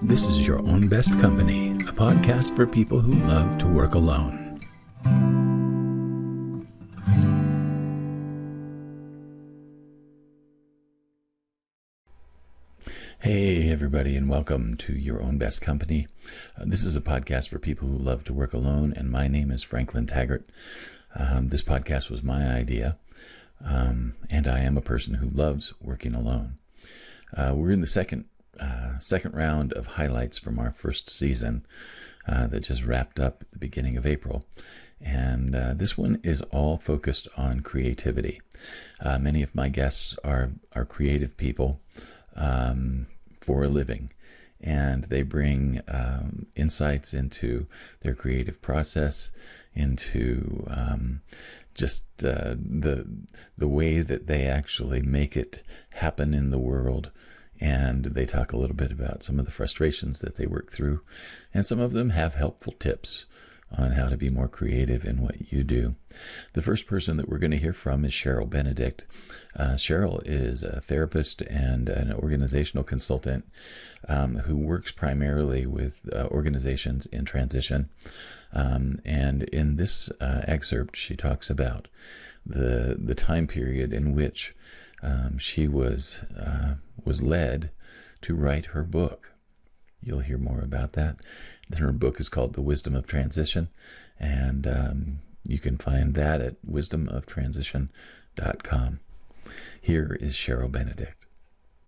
This is Your Own Best Company, a podcast for people who love to work alone. Hey, everybody, and welcome to Your Own Best Company. This is a podcast for people who love to work alone, and my name is Franklin Taggart. This podcast was my idea, and I am a person who loves working alone. We're in the second round of highlights from our first season that just wrapped up at the beginning of April. And this one is all focused on creativity. Many of my guests are creative people for a living, and they bring insights into their creative process, into just the way that they actually make it happen in the world. And they talk a little bit about some of the frustrations that they work through, and some of them have helpful tips on how to be more creative in what you do. The first person that we're going to hear from is Cheryl Benedict. Cheryl is a therapist and an organizational consultant who works primarily with organizations in transition. And in this excerpt, she talks about the time period in which she was led to write her book. You'll hear more about that. Her book is called The Wisdom of Transition, and you can find that at wisdomoftransition.com. Here is Cheryl Benedict.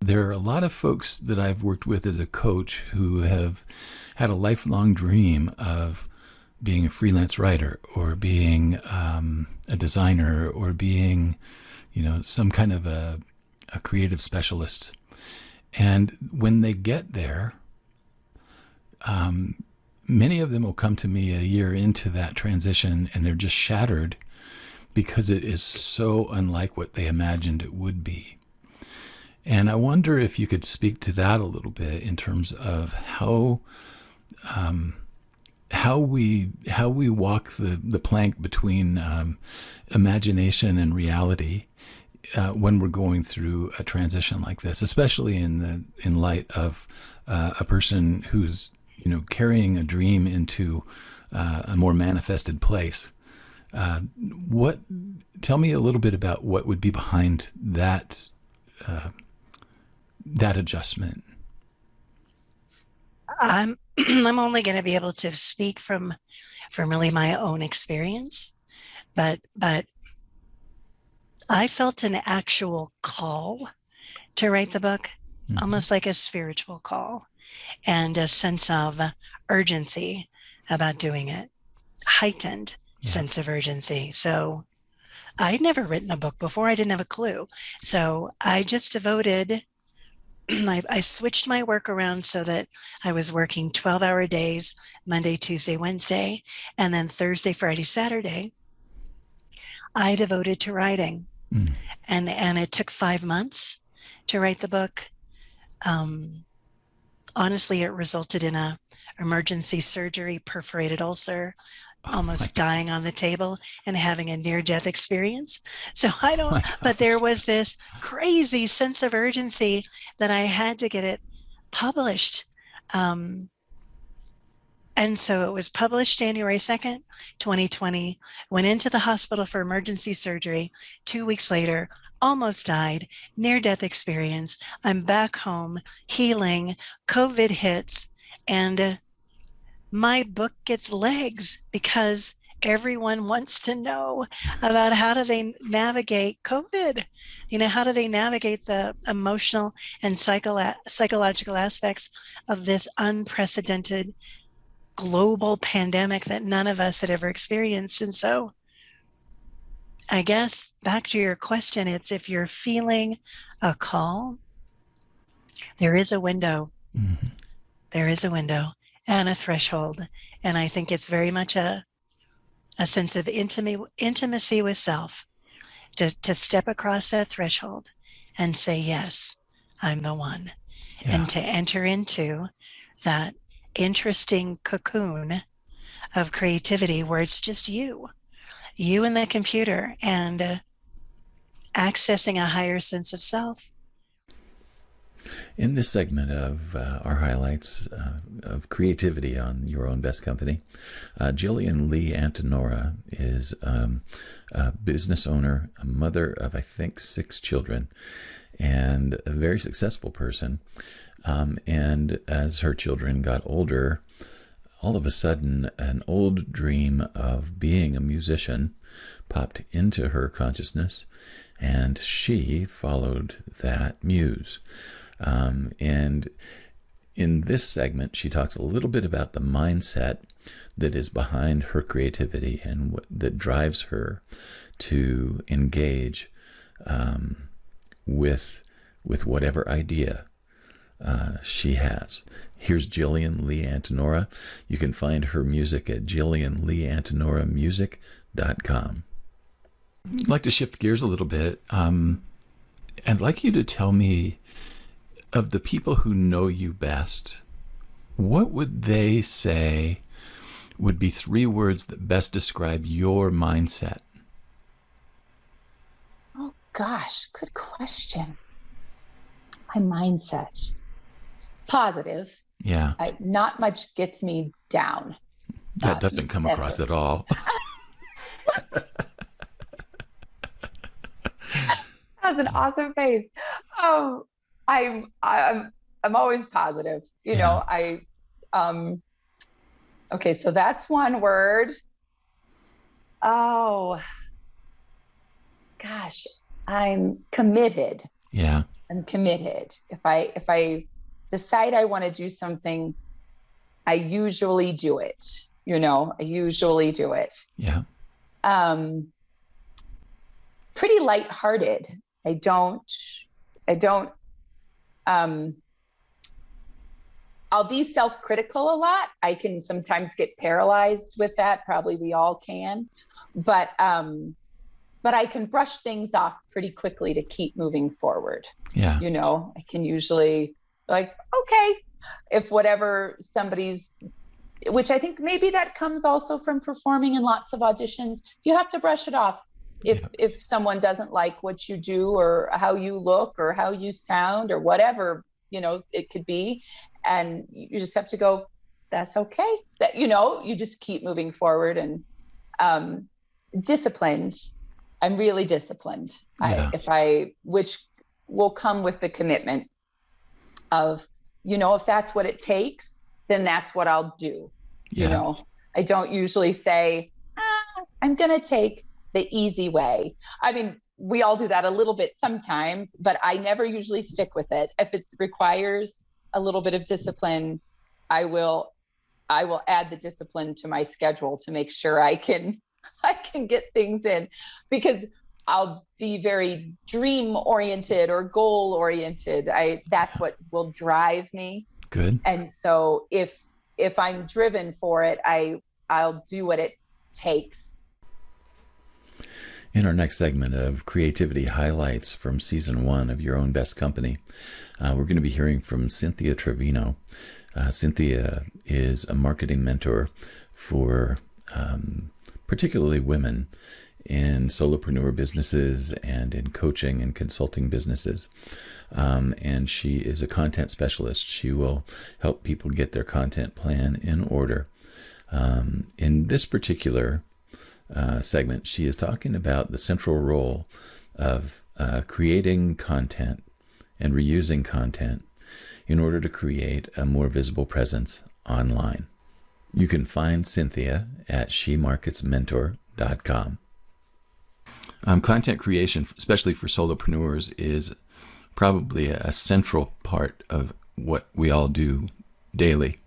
There are a lot of folks that I've worked with as a coach who have had a lifelong dream of being a freelance writer, or being a designer, or being, some kind of a creative specialist. And when they get there, many of them will come to me a year into that transition, and they're just shattered because it is so unlike what they imagined it would be. And I wonder if you could speak to that a little bit in terms of how we walk the plank between imagination and reality when we're going through a transition like this, especially in light of a person who's carrying a dream into a more manifested place. Tell me a little bit about what would be behind that adjustment. I'm only going to be able to speak from really my own experience, but I felt an actual call to write the book, almost like a spiritual call, and a sense of urgency about doing it, heightened sense of urgency. So I'd never written a book before. I didn't have a clue. So I just devoted, I switched my work around so that I was working 12-hour days, Monday, Tuesday, Wednesday, and then Thursday, Friday, Saturday, I devoted to writing. And it took 5 months to write the book. Honestly, it resulted in a emergency surgery, perforated ulcer, almost dying on the table, and having a near-death experience. So but there was this crazy sense of urgency that I had to get it published. And so it was published January 2nd, 2020, went into the hospital for emergency surgery. 2 weeks later, almost died, near-death experience. I'm back home, healing, COVID hits, and my book gets legs because everyone wants to know about how do they navigate COVID? How do they navigate the emotional and psychological aspects of this unprecedented global pandemic that none of us had ever experienced? And so I guess back to your question, it's if you're feeling a call, there is a window. Mm-hmm. There is a window and a threshold. And I think it's very much a sense of intimacy with self to step across that threshold and say, yes, I'm the one. Yeah. And to enter into that interesting cocoon of creativity where it's just you and the computer, and accessing a higher sense of self. In this segment of our highlights of creativity on Your Own Best Company, Jillian Lee Antinora is a business owner, a mother of, I think, 6 children, and a very successful person. And as her children got older, all of a sudden, an old dream of being a musician popped into her consciousness, and she followed that muse. And in this segment, she talks a little bit about the mindset that is behind her creativity and that drives her to engage with whatever idea she has. Here's Jillian Lee Antinora. You can find her music at jillianleeantinoramusic.com. I'd like to shift gears a little bit. I'd like you to tell me, of the people who know you best, what would they say would be 3 words that best describe your mindset? Oh gosh, good question. My mindset. Positive. Yeah. Not much gets me down. That doesn't come across at all. That was an awesome face. Oh, I'm always positive. You know, okay, so that's one word. Oh gosh, I'm committed. Yeah. I'm committed. If I decide I want to do something, I usually do it. I usually do it. Yeah. Pretty lighthearted. I'll be self-critical a lot. I can sometimes get paralyzed with that. Probably we all can, but I can brush things off pretty quickly to keep moving forward. Yeah. I can usually okay, if whatever which I think maybe that comes also from performing in lots of auditions, you have to brush it off. If someone doesn't like what you do or how you look or how you sound or whatever, it could be, and you just have to go, that's okay. That, you just keep moving forward. And disciplined. I'm really disciplined. Yeah. Which will come with the commitment of, if that's what it takes, then that's what I'll do. Yeah. I don't usually say, I'm going to take the easy way. I mean, we all do that a little bit sometimes, but I never usually stick with it. If it requires a little bit of discipline, I will add the discipline to my schedule to make sure I can get things in, because I'll be very dream oriented or goal oriented. That's what will drive me. Good. And so if I'm driven for it, I'll do what it takes. In our next segment of Creativity Highlights from Season 1 of Your Own Best Company, we're going to be hearing from Cynthia Trevino. Cynthia is a marketing mentor for particularly women in solopreneur businesses and in coaching and consulting businesses. And she is a content specialist. She will help people get their content plan in order. In this particular segment, she is talking about the central role of creating content and reusing content in order to create a more visible presence online. You can find Cynthia at shemarketsmentor.com. Content creation, especially for solopreneurs, is probably a central part of what we all do daily.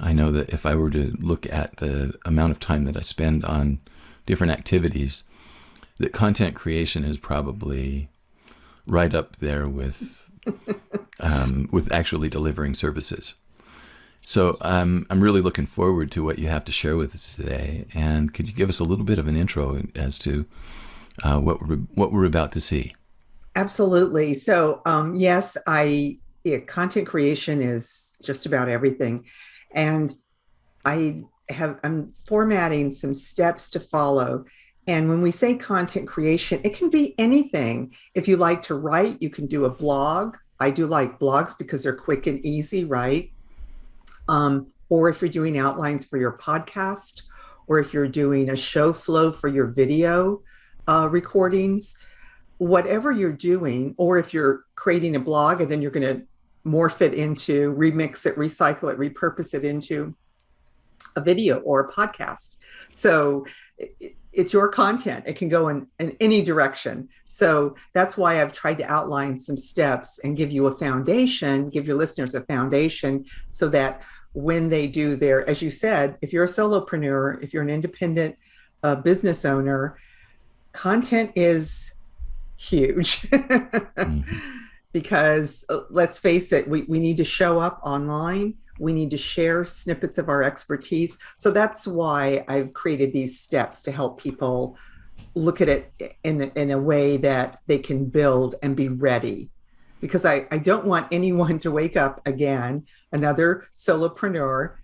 I know that if I were to look at the amount of time that I spend on different activities, that content creation is probably right up there with actually delivering services. So I'm really looking forward to what you have to share with us today. And could you give us a little bit of an intro as to what we're about to see? Absolutely. So yes, content creation is just about everything. And I'm formatting some steps to follow. And when we say content creation, it can be anything. If you like to write, you can do a blog. I do like blogs because they're quick and easy, right? Or if you're doing outlines for your podcast, or if you're doing a show flow for your video recordings, whatever you're doing, or if you're creating a blog and then you're going to morph it into, remix it, recycle it, repurpose it into a video or a podcast. So it's your content. It can go in any direction. So that's why I've tried to outline some steps and give you a foundation, give your listeners a foundation, so that when they do their, as you said, if you're a solopreneur, if you're an independent business owner, content is huge. Because let's face it, we need to show up online. We need to share snippets of our expertise. So that's why I've created these steps to help people look at it in a way that they can build and be ready. Because I don't want anyone to wake up again, another solopreneur,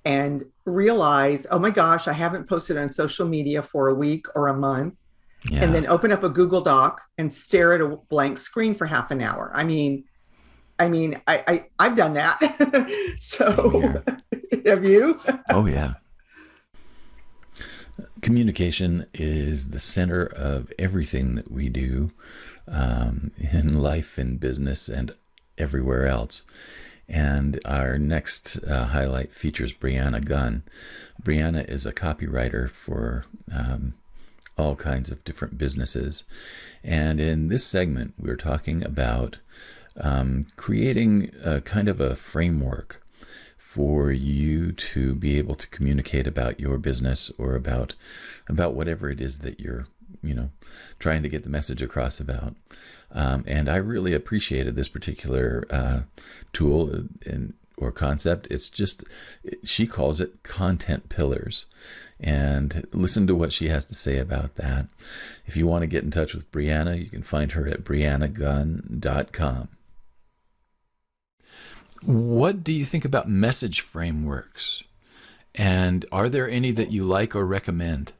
and realize, oh my gosh, I haven't posted on social media for a week or a month. Yeah. And then open up a Google Doc and stare at a blank screen for half an hour. I mean, I've done that. So have you? Oh, yeah. Communication is the center of everything that we do in life, in business, and everywhere else. And our next highlight features Breanna Gunn. Breanna is a copywriter for all kinds of different businesses. And in this segment, we're talking about creating a kind of a framework for you to be able to communicate about your business, or about whatever it is that you're, trying to get the message across about. And I really appreciated this particular tool or concept. It's just, she calls it content pillars. And listen to what she has to say about that. If you want to get in touch with Breanna, you can find her at breannagunn.com. What do you think about message frameworks? And are there any that you like or recommend?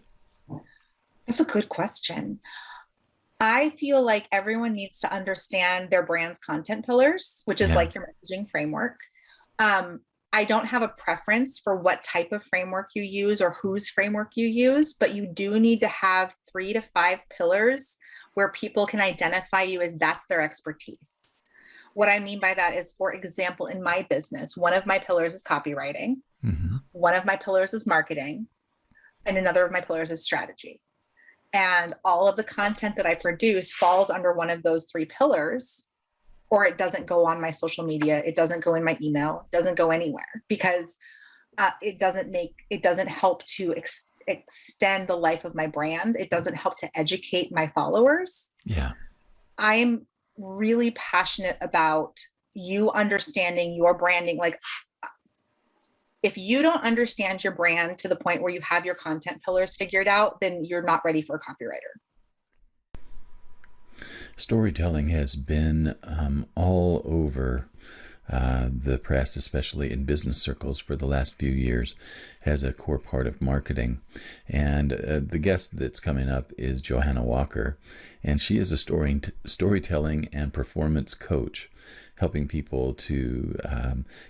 That's a good question. I feel like everyone needs to understand their brand's content pillars, which is like your messaging framework. I don't have a preference for what type of framework you use or whose framework you use, but you do need to have 3 to 5 pillars where people can identify you as that's their expertise. What I mean by that is, for example, in my business, one of my pillars is copywriting, one of my pillars is marketing, and another of my pillars is strategy. And all of the content that I produce falls under one of those 3 pillars, or it doesn't go on my social media. It doesn't go in my email. It doesn't go anywhere, because it doesn't help to extend the life of my brand. It doesn't help to educate my followers. Yeah. I'm really passionate about you understanding your branding. Like, if you don't understand your brand to the point where you have your content pillars figured out, then you're not ready for a copywriter. Storytelling has been all over the press, especially in business circles, for the last few years, as a core part of marketing. And the guest that's coming up is Johanna Walker, and she is a storytelling and performance coach, helping people to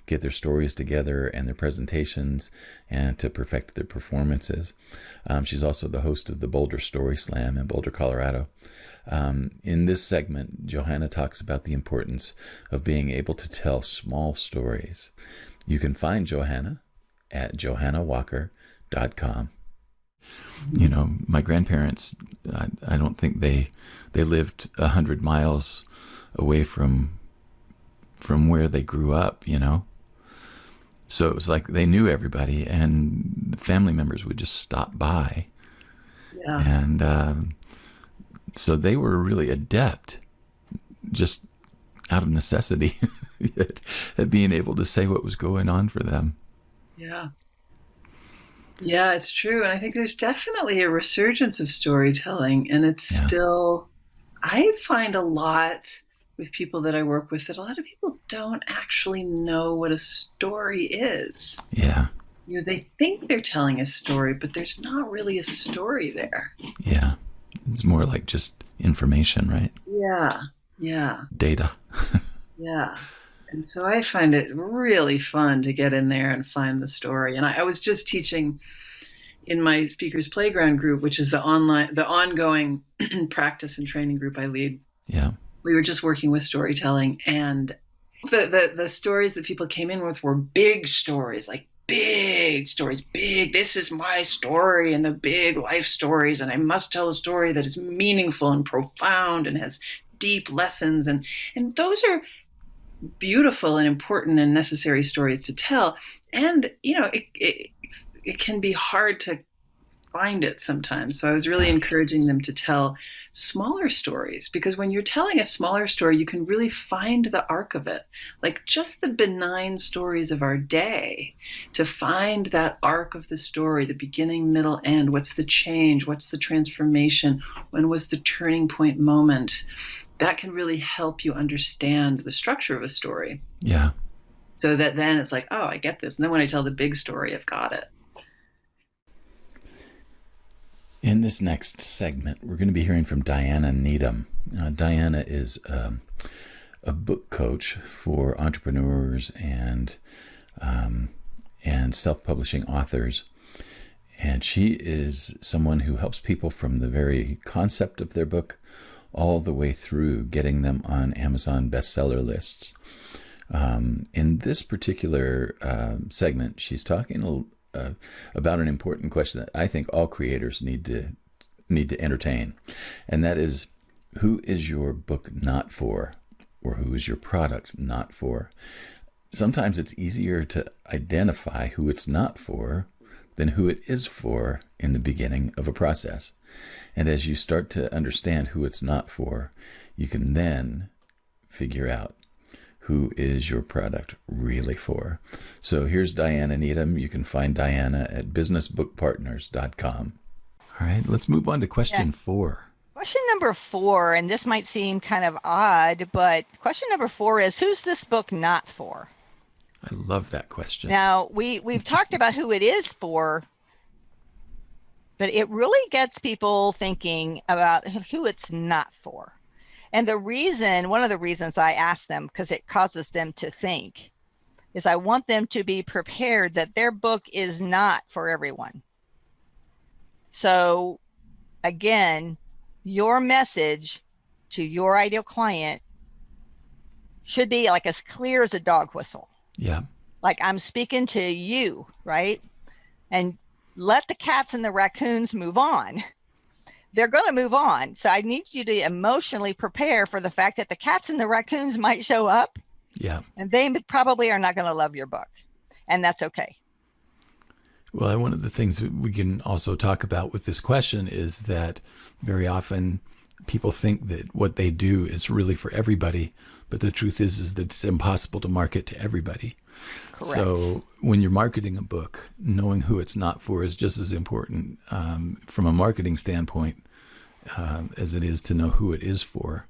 get their stories together and their presentations, and to perfect their performances. She's also the host of the Boulder Story Slam in Boulder, Colorado. In this segment, Johanna talks about the importance of being able to tell small stories. You can find Johanna at johannawalker.com. My grandparents, I don't think they lived 100 miles away from where they grew up, So it was like they knew everybody, and the family members would just stop by. Yeah. And so they were really adept, just out of necessity, at being able to say what was going on for them. Yeah. Yeah, it's true. And I think there's definitely a resurgence of storytelling. And it's still, I find a lot with people that I work with that a lot of people don't actually know what a story is. Yeah. They think they're telling a story, but there's not really a story there. Yeah. It's more like just information, right? Yeah. Data. Yeah. And so I find it really fun to get in there and find the story. And I was just teaching in my Speakers Playground group, which is the ongoing practice and training group I lead. Yeah. We were just working with storytelling, and the stories that people came in with were big stories, like big stories, this is my story, and the big life stories, and I must tell a story that is meaningful and profound and has deep lessons. And those are beautiful and important and necessary stories to tell. And, it can be hard to find it sometimes. So I was really encouraging them to tell smaller stories, because when you're telling a smaller story, you can really find the arc of it, like just the benign stories of our day, to find that arc of the story, the beginning, middle, end. What's the change? What's the transformation? When was the turning point moment? That can really help you understand the structure of a story. Yeah. So that then it's like, oh, I get this. And then when I tell the big story, I've got it. In this next segment, we're going to be hearing from Diana Needham. Diana is a book coach for entrepreneurs and self-publishing authors. And she is someone who helps people from the very concept of their book all the way through getting them on Amazon bestseller lists. In this particular segment, she's talking about an important question that I think all creators need to entertain, and that is, who is your book not for, or who is your product not for? Sometimes it's easier to identify who it's not for than who it is for in the beginning of a process. And as you start to understand who it's not for, you can then figure out who is your product really for. So here's Diana Needham. You can find Diana at businessbookpartners.com. All right, let's move on to question 4. Question number 4, and this might seem kind of odd, but question number 4 is, who's this book not for? I love that question. Now, we've talked about who it is for, but it really gets people thinking about who it's not for. And one of the reasons I ask them, because it causes them to think, is I want them to be prepared that their book is not for everyone. So again, your message to your ideal client should be like as clear as a dog whistle. Yeah. Like, I'm speaking to you, right? And let the cats and the raccoons move on. They're going to move on. So I need you to emotionally prepare for the fact that the cats and the raccoons might show up. Yeah. And they probably are not going to love your book. And that's okay. Well, one of the things we can also talk about with this question is that very often people think that what they do is really for everybody, but the truth is that it's impossible to market to everybody. Correct. So when you're marketing a book, knowing who it's not for is just as important from a marketing standpoint as it is to know who it is for.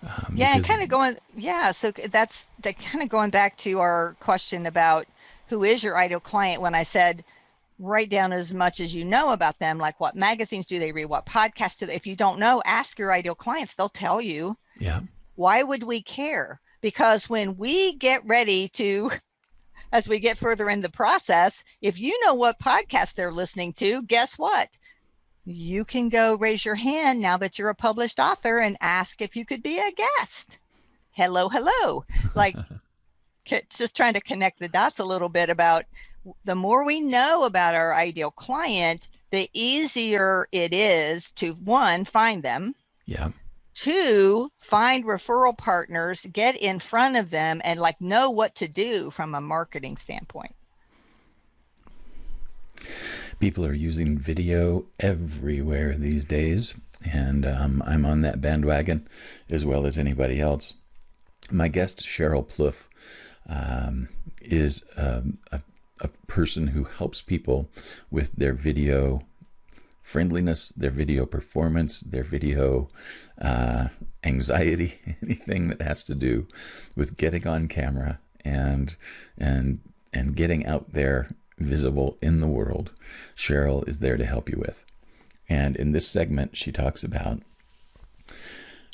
And kind of going, so that's kind of going back to our question about who is your ideal client. When I said, write down as much as you know about them, like what magazines do they read, what podcasts do they, if you don't know, ask your ideal clients, they'll tell you. Yeah. Why would we care? Because when we get ready to, as we get further in the process, if you know what podcast they're listening to, guess what? You can go raise your hand now that you're a published author and ask if you could be a guest. Hello. Like, just trying to connect the dots a little bit about the more we know about our ideal client, the easier it is to, 1, find them. Yeah. 2, find referral partners, get in front of them, and like know what to do from a marketing standpoint. People are using video everywhere these days, and I'm on that bandwagon as well as anybody else. My guest, Sheryl Plouffe, is a person who helps people with their video friendliness, their video performance, their video anxiety, anything that has to do with getting on camera and getting out there visible in the world. Sheryl is there to help you with. And in this segment, she talks about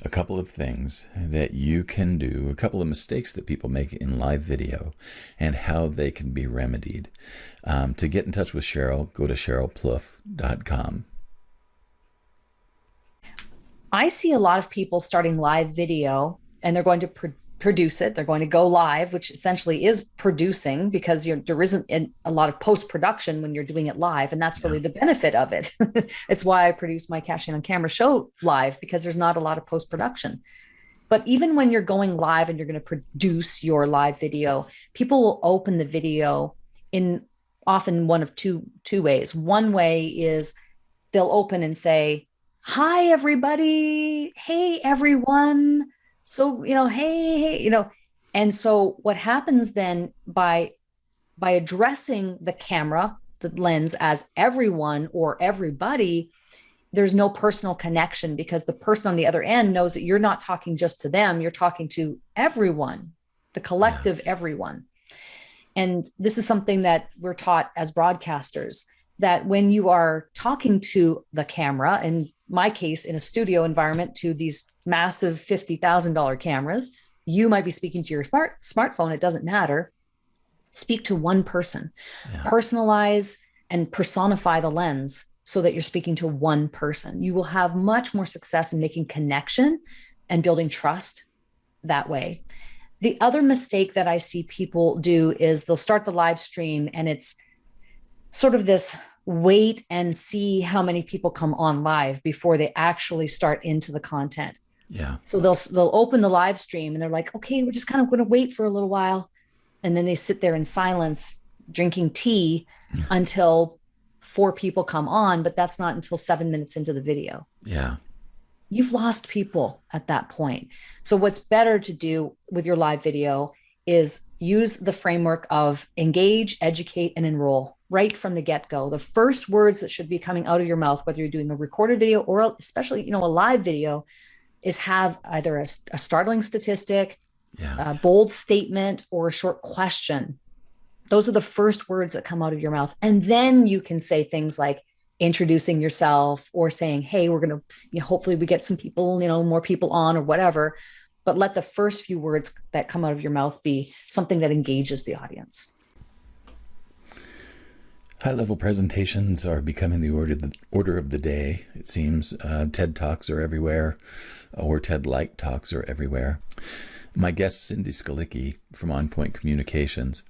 a couple of things that you can do, a couple of mistakes that people make in live video, and how they can be remedied. To get in touch with Sheryl, go to SherylPlouffe.com. I see a lot of people starting live video, and they're going to produce it. They're going to go live, which essentially is producing, because there isn't a lot of post-production when you're doing it live. And that's really the benefit of it. It's why I produce my Cash In on Camera show live, because there's not a lot of post-production. But even when you're going live and you're going to produce your live video, people will open the video in often one of two ways. One way is they'll open and say, "Hi, everybody. Hey, everyone. So, hey, and so what happens then by addressing the camera, the lens, as everyone or everybody, there's no personal connection, because the person on the other end knows that you're not talking just to them. You're talking to everyone, the collective everyone. And this is something that we're taught as broadcasters, that when you are talking to the camera, in my case, in a studio environment, to these massive $50,000 cameras, you might be speaking to your smartphone. It doesn't matter. Speak to one person, personalize and personify the lens so that you're speaking to one person. You will have much more success in making connection and building trust that way. The other mistake that I see people do is they'll start the live stream, and it's sort of this wait and see how many people come on live before they actually start into the content. Yeah. So they'll open the live stream and they're like, okay, we're just kind of going to wait for a little while. And then they sit there in silence, drinking tea until 4 people come on, but that's not until 7 minutes into the video. Yeah. You've lost people at that point. So what's better to do with your live video is use the framework of engage, educate, and enroll right from the get-go. The first words that should be coming out of your mouth, whether you're doing a recorded video or especially, a live video, is have either a startling statistic, a bold statement, or a short question. Those are the first words that come out of your mouth. And then you can say things like introducing yourself, or saying, hey, we're going to, hopefully we get some people, more people on, or whatever. But let the first few words that come out of your mouth be something that engages the audience. High-level presentations are becoming the order of the day, it seems. TED Talks are everywhere, or TED-like talks are everywhere. My guest, Cindy Skalicky from On Point Communications,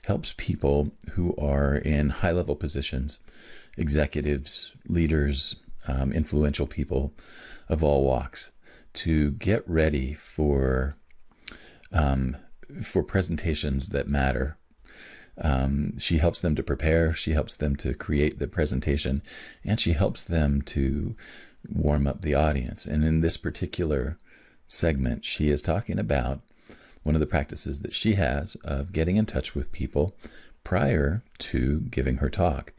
helps people who are in high-level positions, executives, leaders, influential people of all walks, to get ready for presentations that matter. She helps them to prepare, she helps them to create the presentation, and she helps them to warm up the audience. And in this particular segment, she is talking about one of the practices that she has of getting in touch with people prior to giving her talk,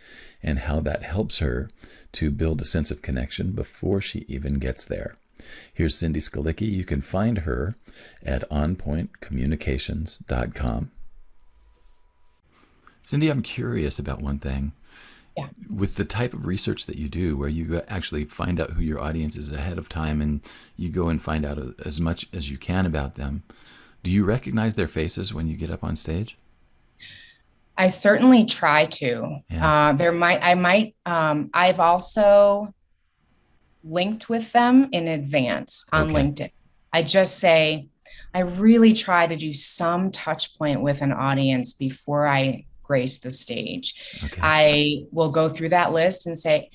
and how that helps her to build a sense of connection before she even gets there. Here's Cindy Skalicky. You can find her at onpointcommunications.com. Cindy, I'm curious about one thing. Yeah. With the type of research that you do, where you actually find out who your audience is ahead of time, and you go and find out as much as you can about them, do you recognize their faces when you get up on stage? I certainly try to. Yeah. I've also linked with them in advance on LinkedIn. I just say, I really try to do some touch point with an audience before I grace the stage. Okay. I will go through that list and say,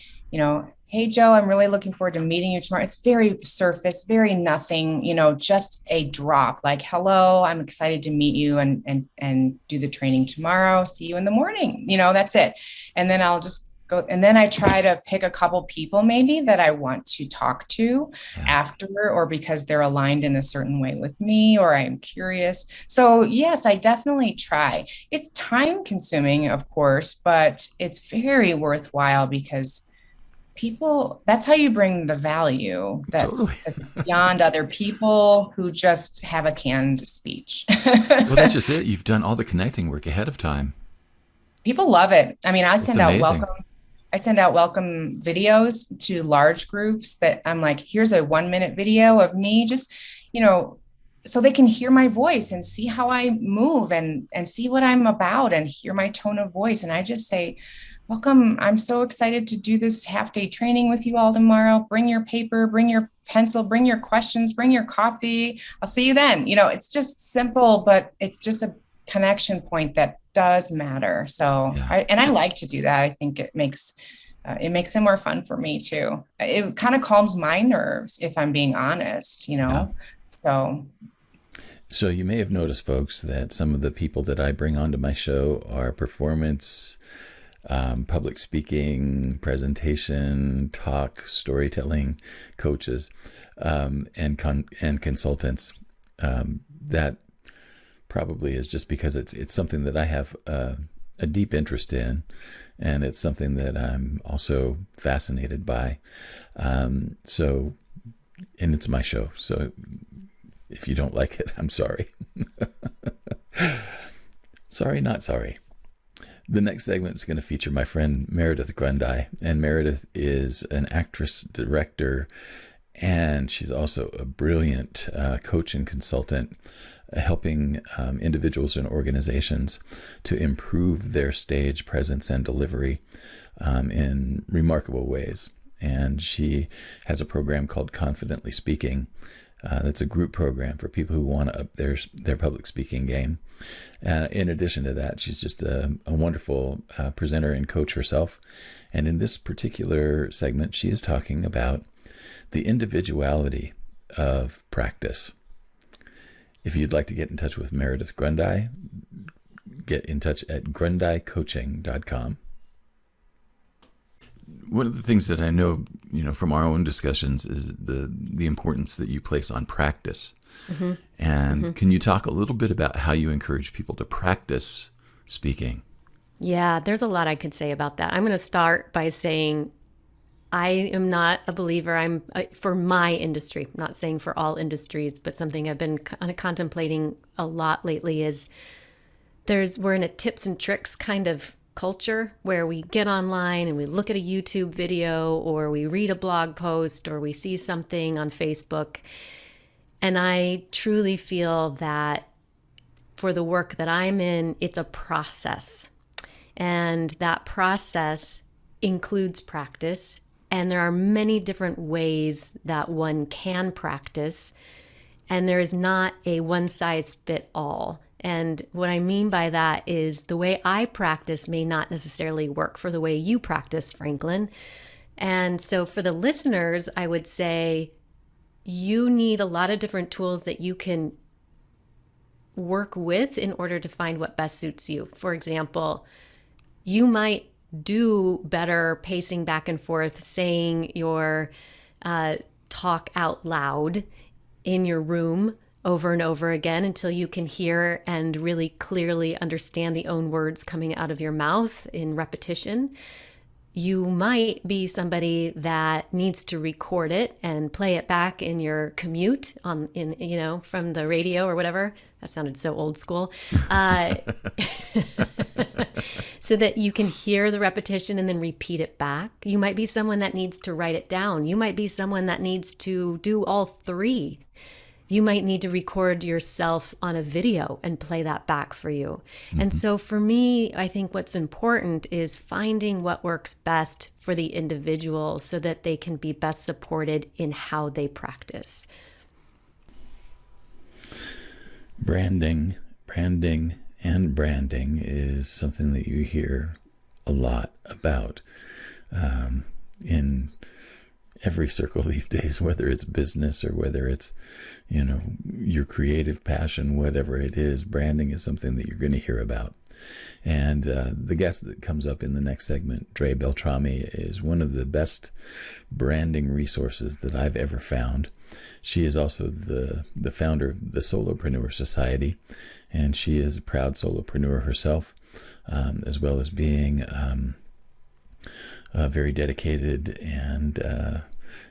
hey, Joe, I'm really looking forward to meeting you tomorrow. It's very surface, very nothing, just a drop, like, hello, I'm excited to meet you and do the training tomorrow. See you in the morning. That's it. And then I'll just go. And then I try to pick a couple people maybe that I want to talk to after, or because they're aligned in a certain way with me, or I'm curious. So yes, I definitely try. It's time consuming, of course, but it's very worthwhile, because that's how you bring the value that's beyond other people who just have a canned speech. Well, that's just it. You've done all the connecting work ahead of time. People love it. I mean, I send out I send out welcome videos to large groups that I'm like, here's a 1-minute video of me, just, so they can hear my voice and see how I move and see what I'm about and hear my tone of voice. And I just say, welcome. I'm so excited to do this half-day training with you all tomorrow. Bring your paper, bring your pencil, bring your questions, bring your coffee. I'll see you then. It's just simple, but it's just a connection point that does matter. So, Yeah. I like to do that. I think it makes it more fun for me too. It kind of calms my nerves, if I'm being honest, Yeah. So you may have noticed, folks, that some of the people that I bring onto my show are performance, public speaking, presentation, talk, storytelling coaches, and consultants. That probably is just because it's something that I have a deep interest in, and it's something that I'm also fascinated by. And it's my show, so if you don't like it, I'm sorry. Sorry, not sorry. The next segment is going to feature my friend Meridith Grundei, and Meridith is an actress, director, and she's also a brilliant coach and consultant, helping individuals and organizations to improve their stage presence and delivery in remarkable ways. And she has a program called Confidently Speaking. That's a group program for people who want to up their public speaking game. In addition to that, she's just a wonderful presenter and coach herself. And in this particular segment, she is talking about the individuality of practice. If you'd like to get in touch with Meridith Grundei, get in touch at grundeicoaching.com. One of the things that I know, from our own discussions is the importance that you place on practice. Mm-hmm. And can you talk a little bit about how you encourage people to practice speaking? Yeah, there's a lot I could say about that. I'm going to start by saying I am not a believer. For my industry, not saying for all industries, but something I've been kind of contemplating a lot lately is we're in a tips and tricks kind of culture where we get online and we look at a YouTube video or we read a blog post or we see something on Facebook. And I truly feel that for the work that I'm in, it's a process. And that process includes practice. And there are many different ways that one can practice. And there is not a one size fit all. And what I mean by that is the way I practice may not necessarily work for the way you practice, Franklin. And so for the listeners, I would say you need a lot of different tools that you can work with in order to find what best suits you. For example, you might do better pacing back and forth, saying your talk out loud in your room over and over again until you can hear and really clearly understand the own words coming out of your mouth in repetition. You might be somebody that needs to record it and play it back in your commute from the radio or whatever. That sounded so old school. So that you can hear the repetition and then repeat it back. You might be someone that needs to write it down. You might be someone that needs to do all three. You might need to record yourself on a video and play that back for you. Mm-hmm. And so for me, I think what's important is finding what works best for the individual so that they can be best supported in how they practice. Branding is something that you hear a lot about in every circle these days, whether it's business or whether it's, your creative passion, whatever it is. Branding is something that you're going to hear about. And the guest that comes up in the next segment, Dre Beltrami, is one of the best branding resources that I've ever found. She is also the founder of the Solopreneur Society, and she is a proud solopreneur herself, as well as being a very dedicated and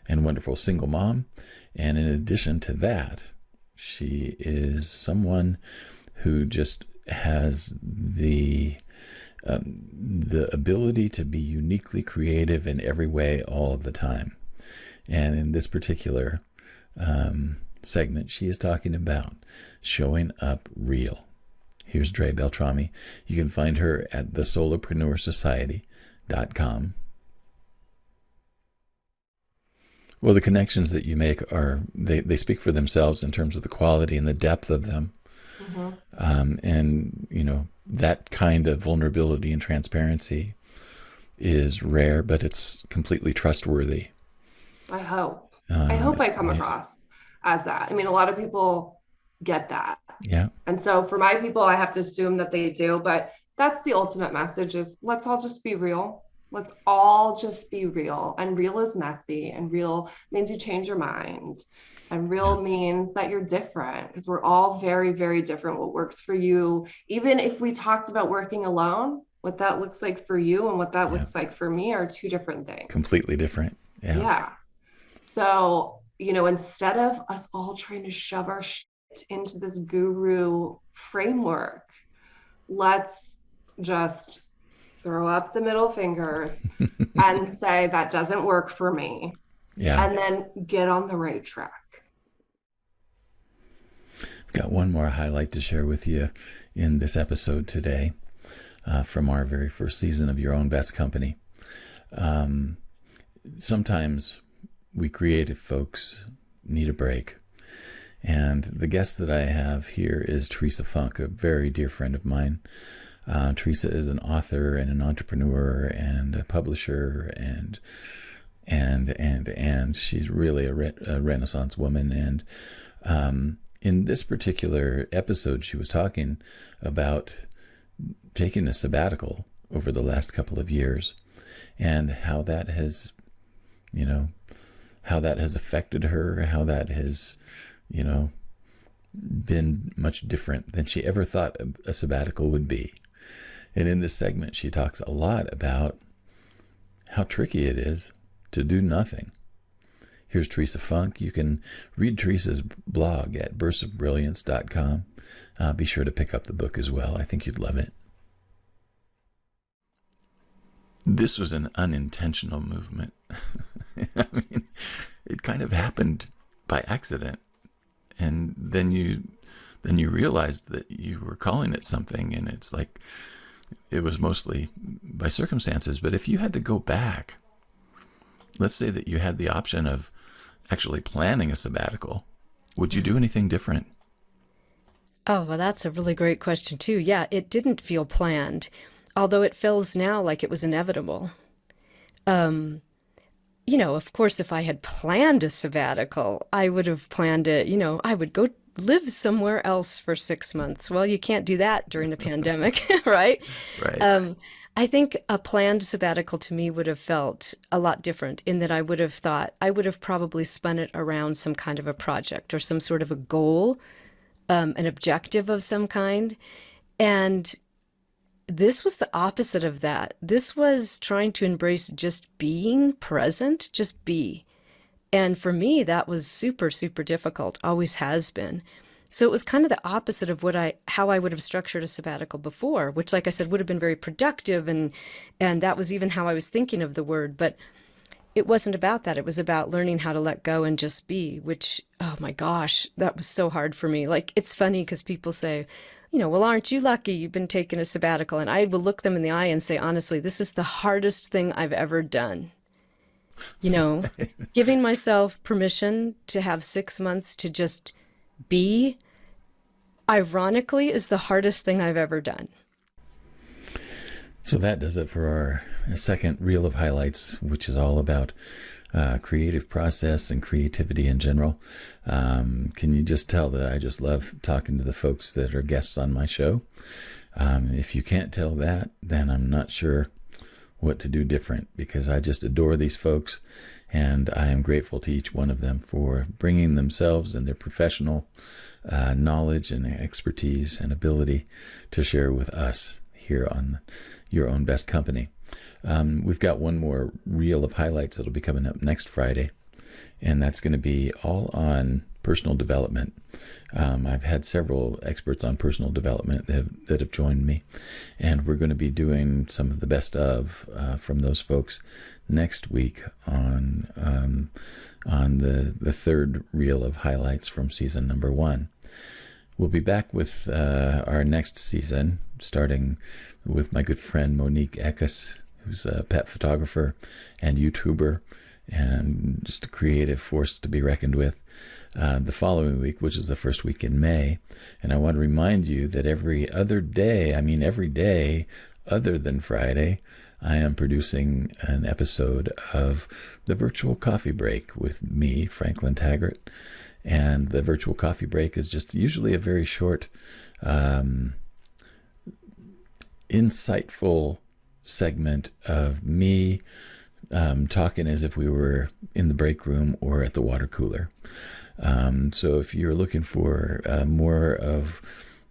wonderful single mom. And in addition to that, she is someone who just has the ability to be uniquely creative in every way all of the time. And in this particular segment, she is talking about showing up real. Here's Dre Beltrami. You can find her at thesolopreneursociety.com. Well, the connections that you make they speak for themselves in terms of the quality and the depth of them. And, that kind of vulnerability and transparency is rare, but it's completely trustworthy. I hope I come across as that. I mean, a lot of people get that. Yeah. And so for my people, I have to assume that they do, but that's the ultimate message is let's all just be real. Let's all just be real. And real is messy, and real means you change your mind. And real means that you're different, because we're all very, very different. What works for you, even if we talked about working alone, what that looks like for you and what that looks like for me are two different things. Completely different. Yeah. So, instead of us all trying to shove our shit into this guru framework, let's just throw up the middle fingers and say that doesn't work for me. Yeah. And then get on the right track. Got one more highlight to share with you in this episode today from our very first season of Your Own Best Company. Sometimes we creative folks need a break. And the guest that I have here is Teresa Funke, a very dear friend of mine. Teresa is an author and an entrepreneur and a publisher and she's really a Renaissance woman. And in this particular episode, she was talking about taking a sabbatical over the last couple of years and how that has, affected her, how that has, been much different than she ever thought a sabbatical would be. And in this segment, she talks a lot about how tricky it is to do nothing. Here's Teresa Funke. You can read Teresa's blog at burstofbrilliance.com. Be sure to pick up the book as well. I think you'd love it. This was an unintentional movement. I mean, it kind of happened by accident. And then you realized that you were calling it something, and it's like it was mostly by circumstances. But if you had to go back, let's say that you had the option of actually planning a sabbatical, would you do anything different? Oh, well, that's a really great question, too. Yeah, it didn't feel planned, although it feels now like it was inevitable. Of course, if I had planned a sabbatical, I would have planned it, I would go live somewhere else for 6 months. Well, you can't do that during a pandemic, right? Right. I think a planned sabbatical to me would have felt a lot different in that I would have probably spun it around some kind of a project or some sort of a goal, an objective of some kind. And this was the opposite of that. This was trying to embrace just being present, just be. And for me, that was super, super difficult, always has been. So it was kind of the opposite of how I would have structured a sabbatical before, which, like I said, would have been very productive. And that was even how I was thinking of the word. But it wasn't about that. It was about learning how to let go and just be, which, oh my gosh, that was so hard for me. Like, it's funny because people say, well, aren't you lucky you've been taking a sabbatical? And I will look them in the eye and say, honestly, this is the hardest thing I've ever done. Giving myself permission to have 6 months to just be, ironically, is the hardest thing I've ever done. So that does it for our second reel of highlights, which is all about creative process and creativity in general. Can you just tell that I just love talking to the folks that are guests on my show? If you can't tell that, then I'm not sure what to do different, because I just adore these folks, and I am grateful to each one of them for bringing themselves and their professional knowledge and expertise and ability to share with us here on Your Own Best Company. We've got one more reel of highlights that'll be coming up next Friday, and that's going to be all on personal development. I've had several experts on personal development that have joined me, and we're going to be doing some of the best of from those folks next week on the third reel of highlights from season number 1. We'll be back with our next season, starting with my good friend Monique Eckes, who's a pet photographer and YouTuber, and just a creative force to be reckoned with. The following week, which is the first week in May. And I want to remind you that every day other than Friday, I am producing an episode of the Virtual Coffee Break with me, Franklin Taggart. And the Virtual Coffee Break is just usually a very short, insightful segment of me talking as if we were in the break room or at the water cooler. So if you're looking for more of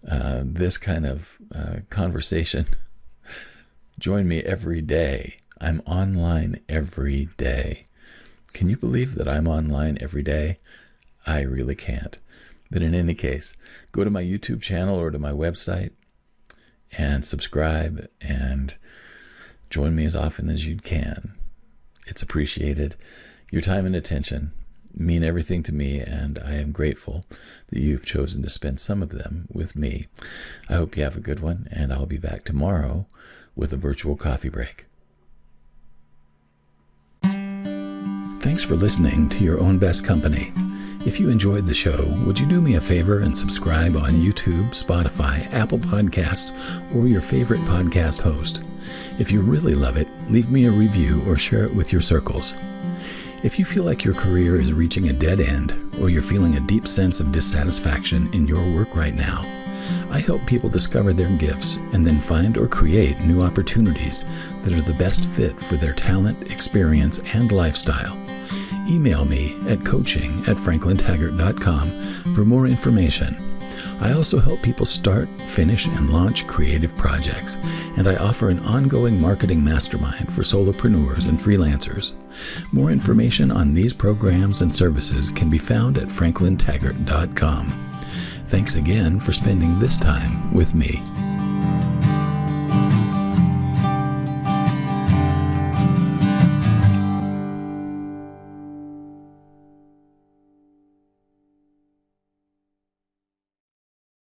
this kind of conversation, join me every day. I'm online every day. Can you believe that I'm online every day? I really can't. But in any case, go to my YouTube channel or to my website and subscribe and join me as often as you can. It's appreciated. Your time and attention mean everything to me, and I am grateful that you've chosen to spend some of them with me. I hope you have a good one, and I'll be back tomorrow with a virtual coffee break. Thanks for listening to Your Own Best Company. If you enjoyed the show, would you do me a favor and subscribe on YouTube, Spotify, Apple Podcasts, or your favorite podcast host? If you really love it, leave me a review or share it with your circles. If you feel like your career is reaching a dead end, or you're feeling a deep sense of dissatisfaction in your work right now, I help people discover their gifts and then find or create new opportunities that are the best fit for their talent, experience, and lifestyle. Email me at coaching@franklintaggart.com for more information. I also help people start, finish, and launch creative projects, and I offer an ongoing marketing mastermind for solopreneurs and freelancers. More information on these programs and services can be found at franklintaggart.com. Thanks again for spending this time with me.